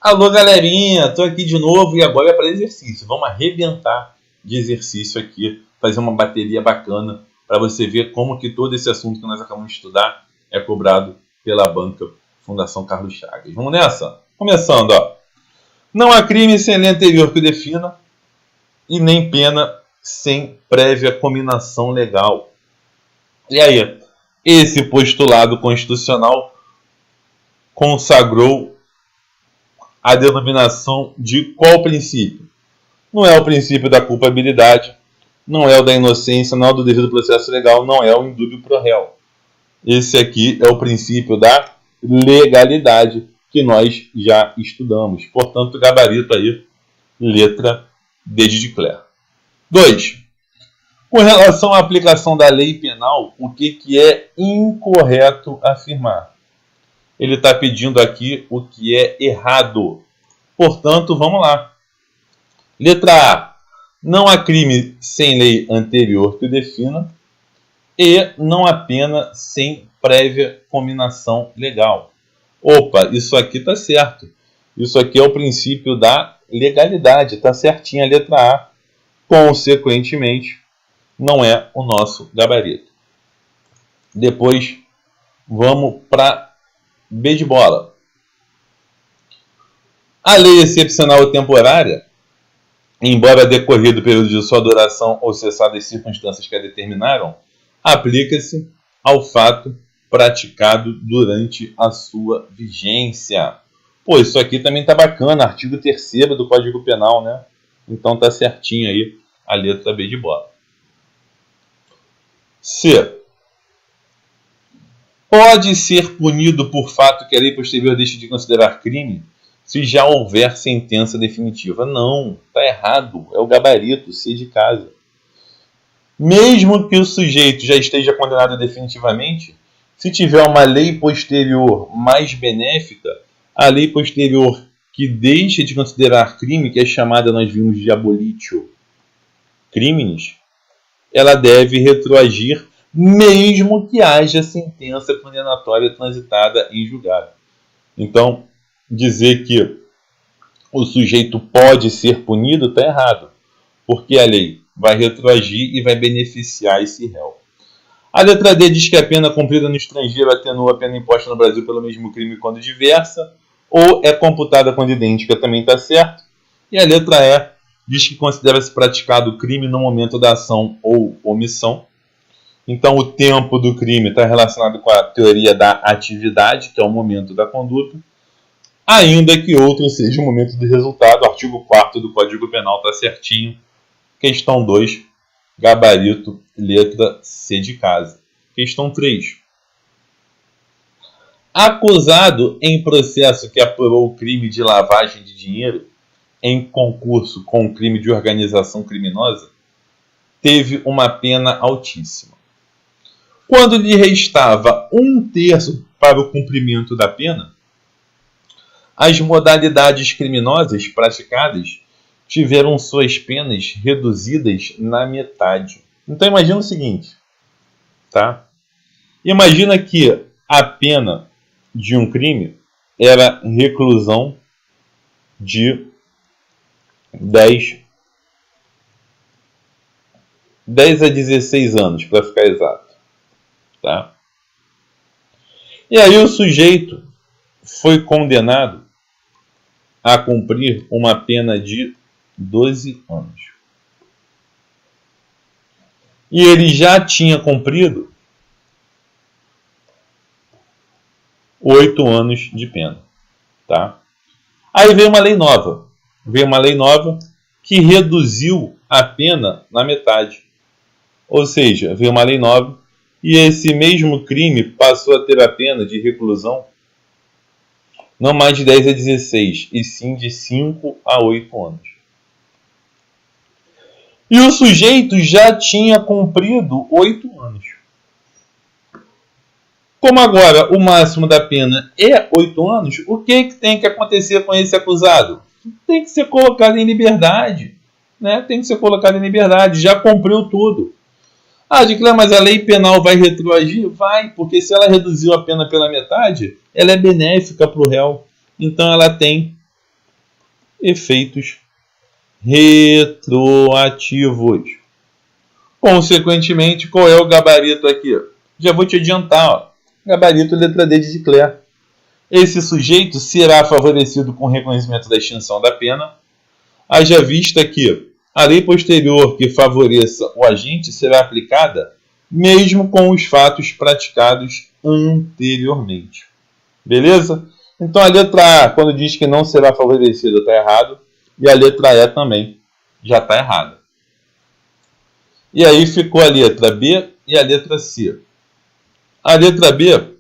Alô, galerinha, tô aqui de novo e agora é para exercício. Vamos arrebentar de exercício aqui, fazer uma bateria bacana para você ver como que todo esse assunto que nós acabamos de estudar é cobrado pela banca Fundação Carlos Chagas. Vamos nessa? Começando, ó. Não há crime sem lei anterior que o defina e nem pena sem prévia cominação legal. E aí, esse postulado constitucional consagrou a denominação de qual princípio? Não é o princípio da culpabilidade, não é o da inocência, não é o do devido processo legal, não é o indúbio pro réu. Esse aqui é o princípio da legalidade que nós já estudamos. Portanto, gabarito aí, letra D de Clare. 2. Com relação à aplicação da lei penal, o que é incorreto afirmar? Ele está pedindo aqui o que é errado. Portanto, vamos lá. Letra A. Não há crime sem lei anterior que o defina. E não há pena sem prévia cominação legal. Opa, isso aqui está certo. Isso aqui é o princípio da legalidade. Está certinha a letra A. Consequentemente, não é o nosso gabarito. Depois, vamos para B de bola. A lei excepcional e temporária, embora decorrido o período de sua duração ou cessadas as circunstâncias que a determinaram, aplica-se ao fato praticado durante a sua vigência. Pô, isso aqui também tá bacana, artigo 3º do Código Penal, né? Então tá certinho aí a letra B de bola. C. Pode ser punido por fato que a lei posterior deixe de considerar crime se já houver sentença definitiva. Não, está errado. É o gabarito, C de casa. Mesmo que o sujeito já esteja condenado definitivamente, se tiver uma lei posterior mais benéfica, a lei posterior que deixa de considerar crime, que é chamada, nós vimos, de abolitio criminis, ela deve retroagir mesmo que haja sentença condenatória transitada em julgado. Então, dizer que o sujeito pode ser punido está errado, porque a lei vai retroagir e vai beneficiar esse réu. A letra D diz que a pena cumprida no estrangeiro atenua a pena imposta no Brasil pelo mesmo crime quando diversa, ou é computada quando idêntica, também está certo. E a letra E diz que considera-se praticado o crime no momento da ação ou omissão. Então, o tempo do crime está relacionado com a teoria da atividade, que é o momento da conduta, ainda que outro seja o momento do resultado. O artigo 4º do Código Penal está certinho. Questão 2, gabarito, letra C de casa. Questão 3. Acusado em processo que apurou o crime de lavagem de dinheiro em concurso com o crime de organização criminosa, teve uma pena altíssima. Quando lhe restava 1/3 para o cumprimento da pena, as modalidades criminosas praticadas tiveram suas penas reduzidas na metade. Então imagina o seguinte, tá? Imagina que a pena de um crime era reclusão de 10 a 16 anos, para ficar exato. Tá? E aí o sujeito foi condenado a cumprir uma pena de 12 anos. E ele já tinha cumprido 8 anos de pena. Tá? Aí veio uma lei nova. Veio uma lei nova que reduziu a pena na metade. Ou seja, veio uma lei nova e esse mesmo crime passou a ter a pena de reclusão não mais de 10 a 16, e sim de 5 a 8 anos. E o sujeito já tinha cumprido 8 anos. Como agora o máximo da pena é 8 anos, o que tem que acontecer com esse acusado? Tem que ser colocado em liberdade. Né? Tem que ser colocado em liberdade, já cumpriu tudo. Ah, de Clare, mas a lei penal vai retroagir? Vai, porque se ela reduziu a pena pela metade, ela é benéfica para o réu. Então ela tem efeitos retroativos. Consequentemente, qual é o gabarito aqui? Já vou te adiantar, ó. Gabarito letra D de Clare. Esse sujeito será favorecido com o reconhecimento da extinção da pena, haja vista que a lei posterior que favoreça o agente será aplicada mesmo com os fatos praticados anteriormente. Beleza? Então a letra A, quando diz que não será favorecido, está errado. E a letra E também já está errada. E aí ficou a letra B e a letra C. A letra B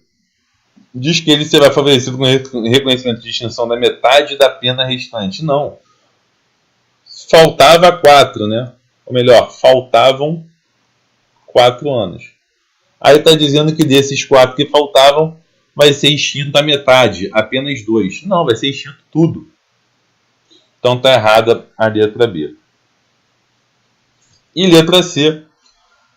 diz que ele será favorecido com reconhecimento de extinção da metade da pena restante. Não. Faltava 4, né? Ou melhor, faltavam 4 anos. Aí está dizendo que desses 4 que faltavam, vai ser extinto a metade, apenas 2. Não, vai ser extinto tudo. Então está errada a letra B. E letra C,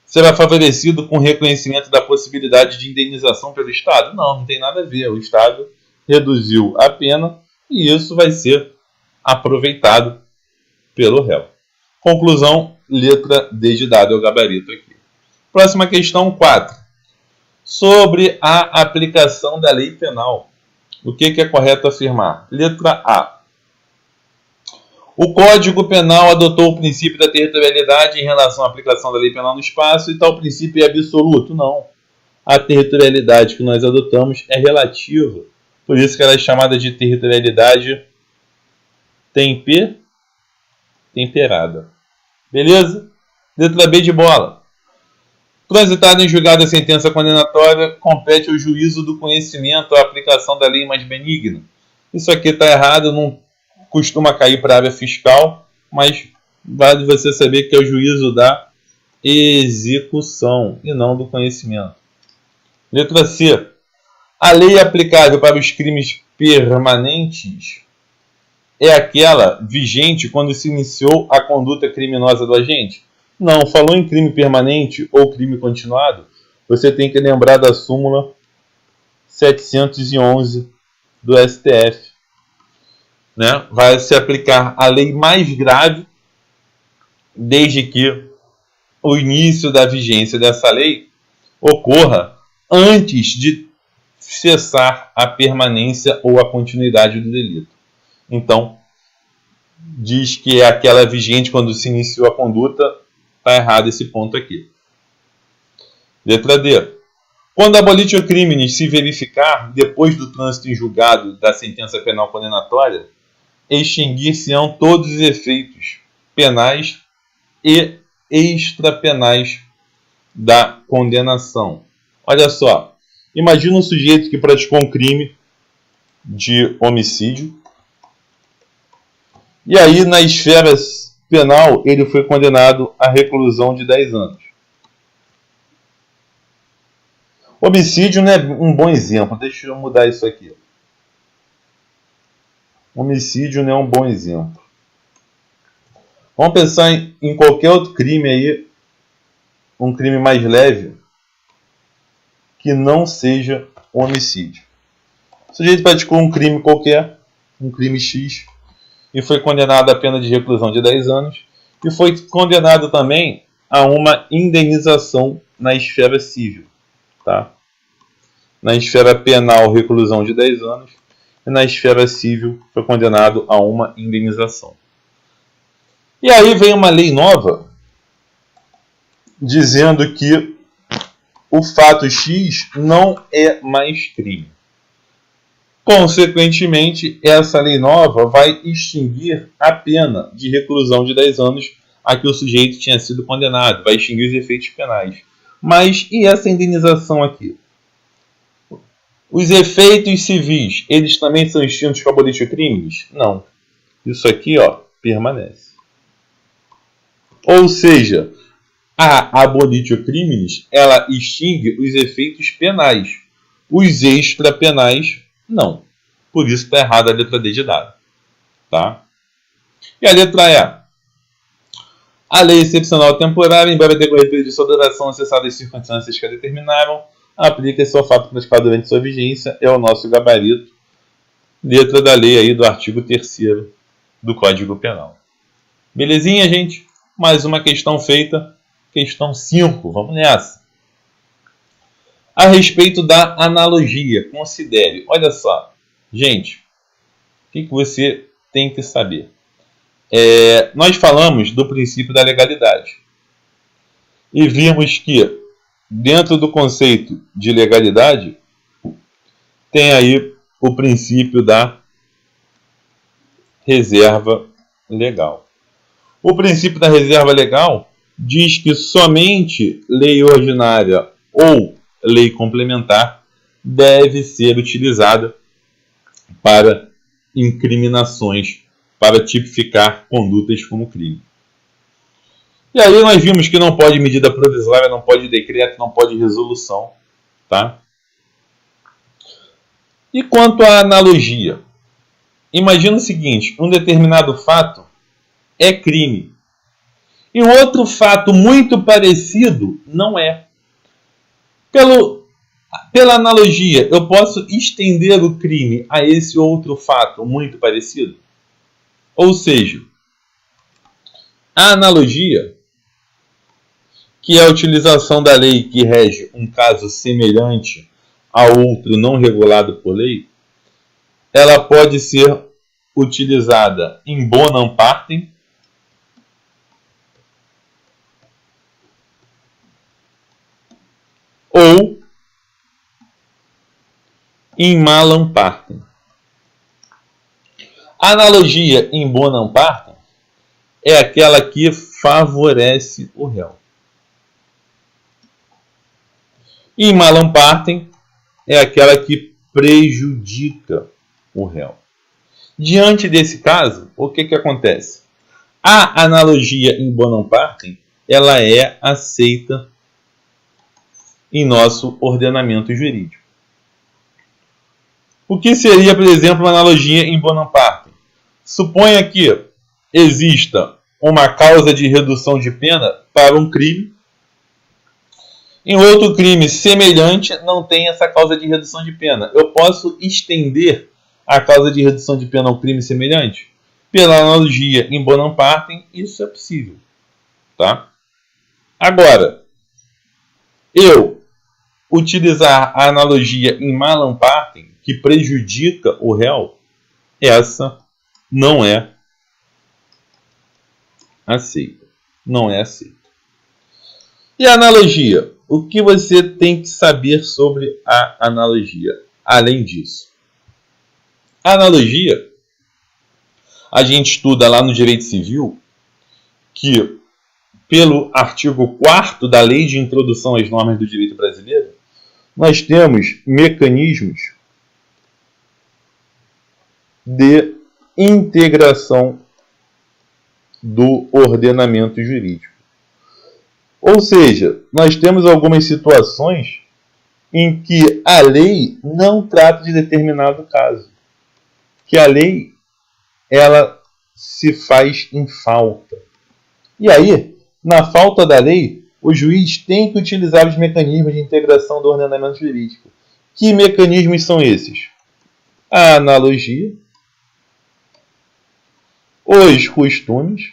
será favorecido com reconhecimento da possibilidade de indenização pelo Estado? Não, não tem nada a ver. O Estado reduziu a pena e isso vai ser aproveitado pelo réu. Conclusão, letra D de dado é o gabarito aqui. Próxima questão, 4. Sobre a aplicação da lei penal. O que é correto afirmar? Letra A. O Código Penal adotou o princípio da territorialidade em relação à aplicação da lei penal no espaço e tal princípio é absoluto? Não. A territorialidade que nós adotamos é relativa. Por isso que ela é chamada de territorialidade temperada. Beleza? Letra B de bola. Transitada em julgado a sentença condenatória, compete ao juízo do conhecimento a aplicação da lei mais benigna. Isso aqui está errado, não costuma cair para a área fiscal, mas vale você saber que é o juízo da execução e não do conhecimento. Letra C. A lei aplicável para os crimes permanentes é aquela vigente quando se iniciou a conduta criminosa do agente? Não, falou em crime permanente ou crime continuado, você tem que lembrar da súmula 711 do STF. Né? Vai se aplicar a lei mais grave desde que o início da vigência dessa lei ocorra antes de cessar a permanência ou a continuidade do delito. Então, diz que é aquela vigente quando se iniciou a conduta, está errado esse ponto aqui. Letra D. Quando a abolitio criminis se verificar depois do trânsito em julgado da sentença penal condenatória, extinguir-se-ão todos os efeitos penais e extrapenais da condenação. Olha só, imagina um sujeito que praticou um crime de homicídio e aí na esfera penal ele foi condenado à reclusão de 10 anos. Homicídio não é um bom exemplo, deixa eu mudar isso aqui. Homicídio não é um bom exemplo. Vamos pensar em qualquer outro crime aí, um crime mais leve, que não seja homicídio. O sujeito praticou um crime qualquer, um crime X, e foi condenado à pena de reclusão de 10 anos, e foi condenado também a uma indenização na esfera civil. Tá? Na esfera penal, reclusão de 10 anos, e na esfera civil foi condenado a uma indenização. E aí vem uma lei nova dizendo que o fato X não é mais crime. Consequentemente, essa lei nova vai extinguir a pena de reclusão de 10 anos a que o sujeito tinha sido condenado, vai extinguir os efeitos penais. Mas e essa indenização aqui? Os efeitos civis, eles também são extintos com a abolitio criminis? Não. Isso aqui, ó, permanece. Ou seja, a abolitio criminis, ela extingue os efeitos penais. Os extrapenais, não. Por isso está errada a letra D de dado. Tá? E a letra E. A lei excepcional temporária, embora decorrer de sua duração acessada às circunstâncias que a determinaram, aplica-se ao fato praticado durante sua vigência, é o nosso gabarito. Letra da lei aí do artigo 3º do Código Penal. Belezinha, gente? Mais uma questão feita. Questão 5. Vamos nessa. A respeito da analogia, considere. Olha só. Gente, o que você tem que saber? Nós falamos do princípio da legalidade. E vimos que, dentro do conceito de legalidade, tem aí o princípio da reserva legal. O princípio da reserva legal diz que somente lei ordinária ou lei complementar deve ser utilizada para incriminações, para tipificar condutas como crime. E aí nós vimos que não pode medida provisória, não pode decreto, não pode resolução, tá? E quanto à analogia? Imagina o seguinte, um determinado fato é crime. E um outro fato muito parecido não é. Pela analogia, eu posso estender o crime a esse outro fato muito parecido? Ou seja, a analogia, que é a utilização da lei que rege um caso semelhante a outro não regulado por lei, ela pode ser utilizada in bonam partem ou in malam partem. A analogia in bonam partem é aquela que favorece o réu. In malam partem é aquela que prejudica o réu. Diante desse caso, o que acontece? A analogia in bonam partem, ela é aceita em nosso ordenamento jurídico. O que seria, por exemplo, uma analogia in bonam partem? Suponha que exista uma causa de redução de pena para um crime. Em outro crime semelhante, não tem essa causa de redução de pena. Eu posso estender a causa de redução de pena ao crime semelhante? Pela analogia in bonam partem, isso é possível. Tá? Agora, eu utilizar a analogia in malam partem, que prejudica o réu, essa não é aceita. Não é aceita. E a analogia? O que você tem que saber sobre a analogia? Além disso, a analogia, a gente estuda lá no Direito Civil que, pelo artigo 4º da Lei de Introdução às Normas do Direito Brasileiro, nós temos mecanismos de integração do ordenamento jurídico. Ou seja, nós temos algumas situações em que a lei não trata de determinado caso. Que a lei, ela se faz em falta. E aí, na falta da lei, o juiz tem que utilizar os mecanismos de integração do ordenamento jurídico. Que mecanismos são esses? A analogia, os costumes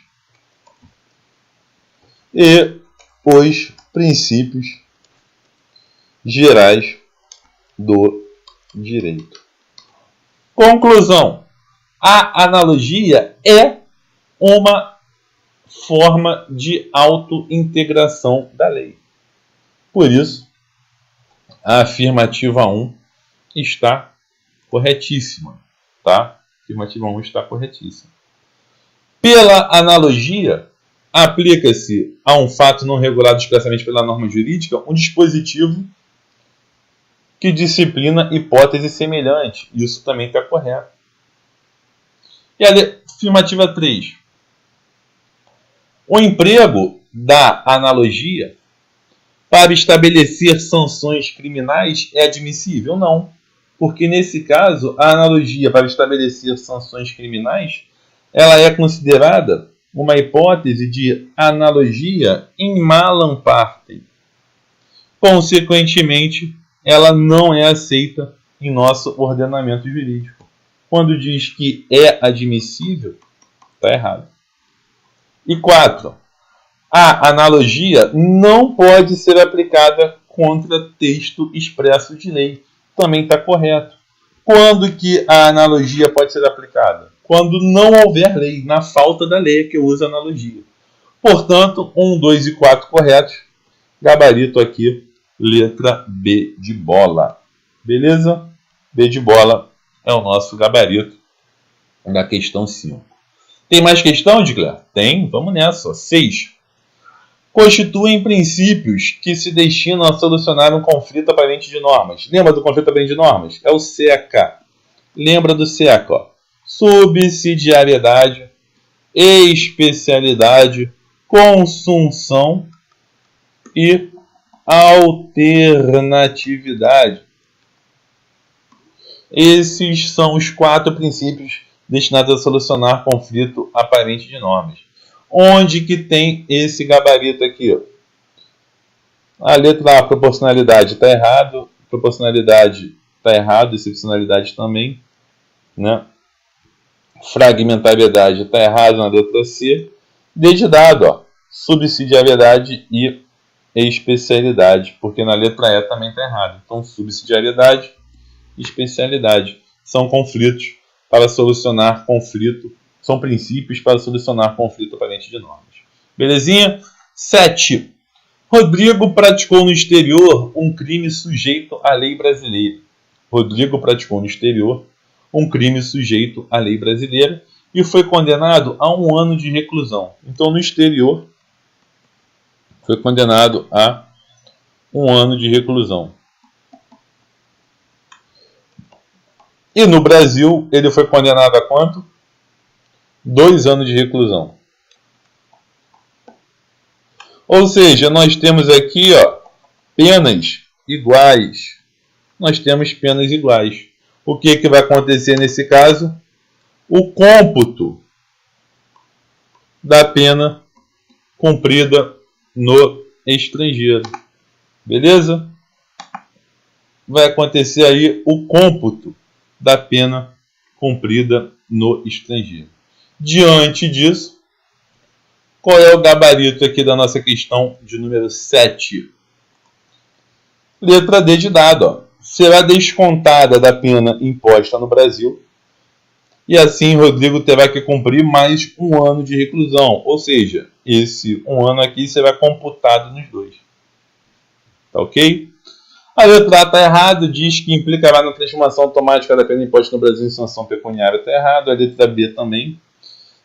e os princípios gerais do direito. Conclusão: a analogia é uma forma de autointegração da lei. Por isso, a afirmativa 1 está corretíssima. Tá? A afirmativa 1 está corretíssima. Pela analogia, aplica-se a um fato não regulado expressamente pela norma jurídica um dispositivo que disciplina hipótese semelhante. Isso também está correto. E a afirmativa 3. O emprego da analogia para estabelecer sanções criminais é admissível? Não. Porque, nesse caso, a analogia para estabelecer sanções criminais ela é considerada uma hipótese de analogia in malam partem. Consequentemente, ela não é aceita em nosso ordenamento jurídico. Quando diz que é admissível, Está errado. E 4. A analogia não pode ser aplicada contra texto expresso de lei. Também está correto. Quando que a analogia pode ser aplicada? Quando não houver lei. Na falta da lei é que eu uso a analogia. Portanto, 1, 2 e 4 corretos. Gabarito aqui, letra B de bola. Beleza? B de bola é o nosso gabarito da questão 5. Tem mais questão, Edgar? Tem, vamos nessa. 6. Constituem princípios que se destinam a solucionar um conflito aparente de normas. Lembra do conflito aparente de normas? É o SECA. Lembra do SECA? Ó. Subsidiariedade, especialidade, consunção e alternatividade. Esses são os 4 princípios destinados a solucionar conflito aparente de normas. Onde que tem esse gabarito aqui? Ó? A letra A, proporcionalidade, está errado. Proporcionalidade está errado. Excepcionalidade também. Né? Fragmentariedade está errado na letra C. D de dado, ó, subsidiariedade e especialidade, porque na letra E também está errado. Então, subsidiariedade e especialidade são conflitos para solucionar conflito, são princípios para solucionar conflito aparente de normas. Belezinha? 7. Rodrigo praticou no exterior um crime sujeito à lei brasileira. Rodrigo praticou no exterior um crime sujeito à lei brasileira e foi condenado a 1 ano de reclusão. Então, no exterior, foi condenado a 1 ano de reclusão. E no Brasil, ele foi condenado a quanto? 2 anos de reclusão. Ou seja, nós temos aqui, ó, penas iguais. Nós temos penas iguais. O que vai acontecer nesse caso? O cômputo da pena cumprida no estrangeiro. Beleza? Vai acontecer aí o cômputo da pena cumprida no estrangeiro. Diante disso, qual é o gabarito aqui da nossa questão de número 7? Letra D de dado, ó. Será descontada da pena imposta no Brasil e assim Rodrigo terá que cumprir mais 1 ano de reclusão. Ou seja, esse 1 ano aqui será computado nos dois. Tá ok? A letra A está errado, diz que implicará na transformação automática da pena imposta no Brasil em sanção pecuniária. Está errado. A letra B também.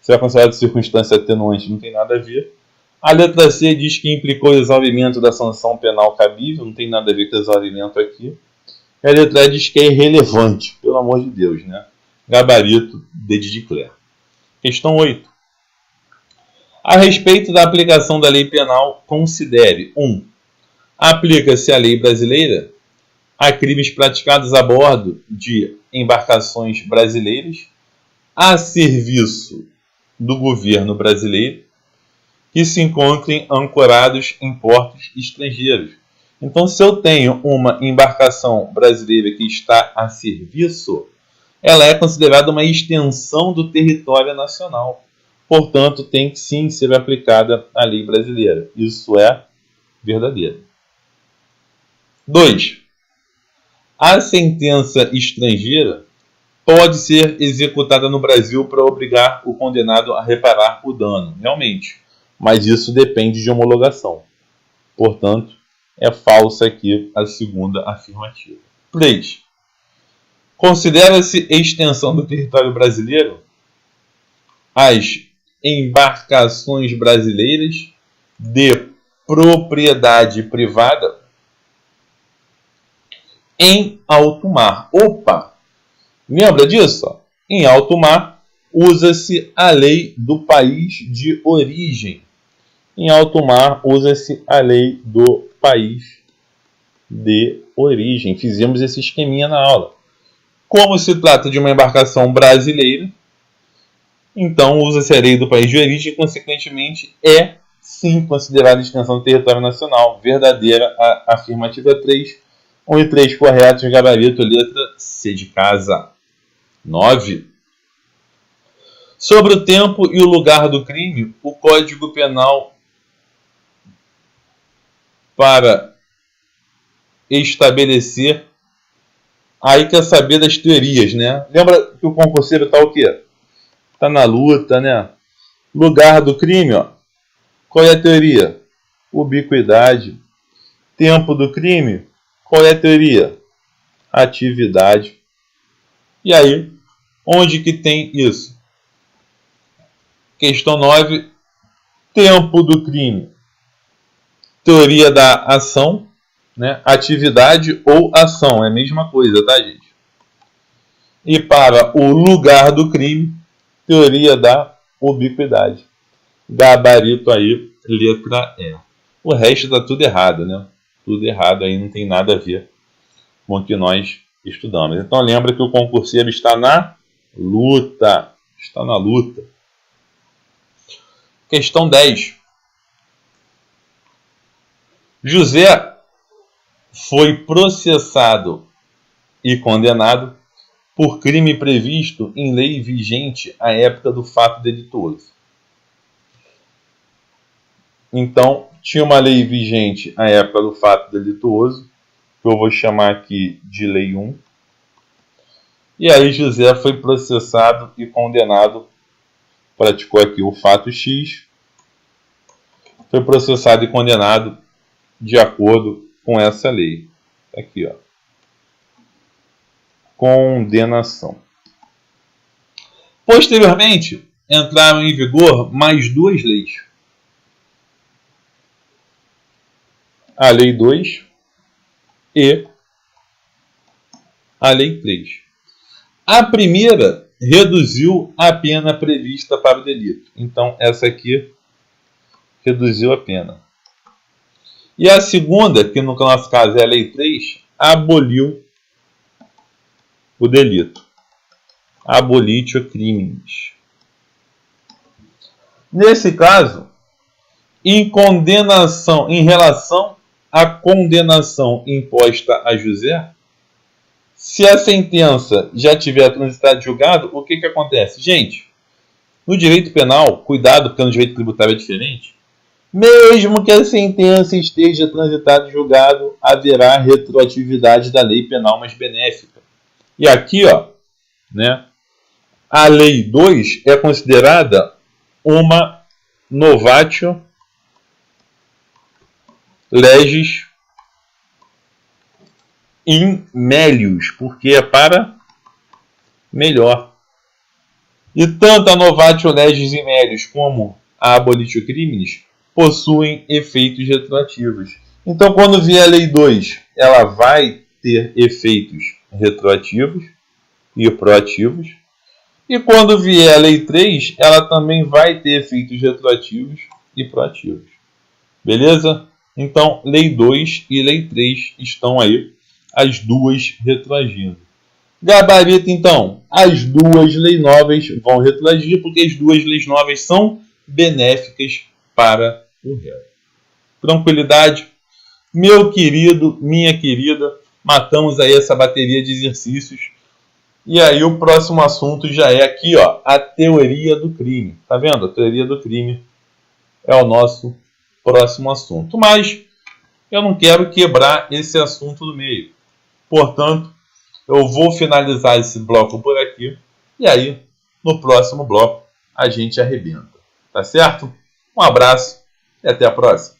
Será considerado circunstância atenuante, não tem nada a ver. A letra C diz que implicou o exaurimento da sanção penal cabível, não tem nada a ver com exaurimento aqui. E a letra E diz que é irrelevante, pelo amor de Deus, né? Gabarito D de Clare. Questão 8. A respeito da aplicação da lei penal, considere 1. Aplica-se a lei brasileira a crimes praticados a bordo de embarcações brasileiras a serviço do governo brasileiro que se encontrem ancorados em portos estrangeiros. Então, se eu tenho uma embarcação brasileira que está a serviço, ela é considerada uma extensão do território nacional. Portanto, tem que sim ser aplicada a lei brasileira. Isso é verdadeiro. 2. A sentença estrangeira pode ser executada no Brasil para obrigar o condenado a reparar o dano, realmente. Mas isso depende de homologação. Portanto, é falsa aqui a segunda afirmativa. 3. Considera-se extensão do território brasileiro as embarcações brasileiras de propriedade privada em alto mar. Opa! Lembra disso? Em alto mar, usa-se a lei do país de origem. Em alto mar, usa-se a lei do país de origem. Fizemos esse esqueminha na aula. Como se trata de uma embarcação brasileira, então usa-se a lei do país de origem e, consequentemente, é sim considerada extensão do território nacional. Verdadeira a afirmativa 3. 1 e 3 corretos, gabarito, letra C de casa. 9. Sobre o tempo e o lugar do crime, o Código Penal, para estabelecer, aí quer saber das teorias, né? Lembra que o concurseiro está o quê? Está na luta, né? Lugar do crime, ó. Qual é a teoria? Ubiquidade. Tempo do crime, qual é a teoria? Atividade. E aí, onde que tem isso? Questão 9, tempo do crime. Teoria da ação, né? Atividade ou ação, é a mesma coisa, tá, gente? E para o lugar do crime, teoria da ubiquidade. Gabarito aí, letra E. O resto está tudo errado, né? Tudo errado aí, não tem nada a ver com o que nós estudamos. Então lembra que o concurseiro está na luta. Está na luta. Questão 10. José foi processado e condenado por crime previsto em lei vigente à época do fato delituoso. Então, tinha uma lei vigente à época do fato delituoso, que eu vou chamar aqui de Lei 1. E aí José foi processado e condenado, praticou aqui o fato X, foi processado e condenado de acordo com essa lei. Aqui, ó. Condenação. Posteriormente, entraram em vigor mais duas leis. A Lei 2 e a Lei 3. A primeira reduziu a pena prevista para o delito. Então, essa aqui reduziu a pena. E a segunda, que no nosso caso é a Lei 3, aboliu o delito. Abolitio criminis. Nesse caso, em relação à condenação imposta a José, se a sentença já tiver transitado e julgado, o que acontece? Gente, no direito penal, cuidado, porque no direito tributário é diferente, mesmo que a sentença esteja transitada e julgado, haverá retroatividade da lei penal mais benéfica. E aqui, ó, né, a Lei 2 é considerada uma novatio legis in melius, porque é para melhor. E tanto a novatio legis in melius como a abolitio criminis possuem efeitos retroativos. Então, quando vier a Lei 2, ela vai ter efeitos retroativos e proativos. E quando vier a Lei 3, ela também vai ter efeitos retroativos e proativos. Beleza? Então, Lei 2 e Lei 3 estão aí, as duas retroagindo. Gabarito, então, as duas leis novas vão retroagir, porque as duas leis novas são benéficas para o réu. Tranquilidade? Meu querido, minha querida, matamos aí essa bateria de exercícios. E aí o próximo assunto já é aqui, ó, a teoria do crime. Tá vendo? A teoria do crime é o nosso próximo assunto. Mas eu não quero quebrar esse assunto no meio. Portanto, eu vou finalizar esse bloco por aqui. E aí, no próximo bloco, a gente arrebenta. Tá certo? Um abraço e até a próxima.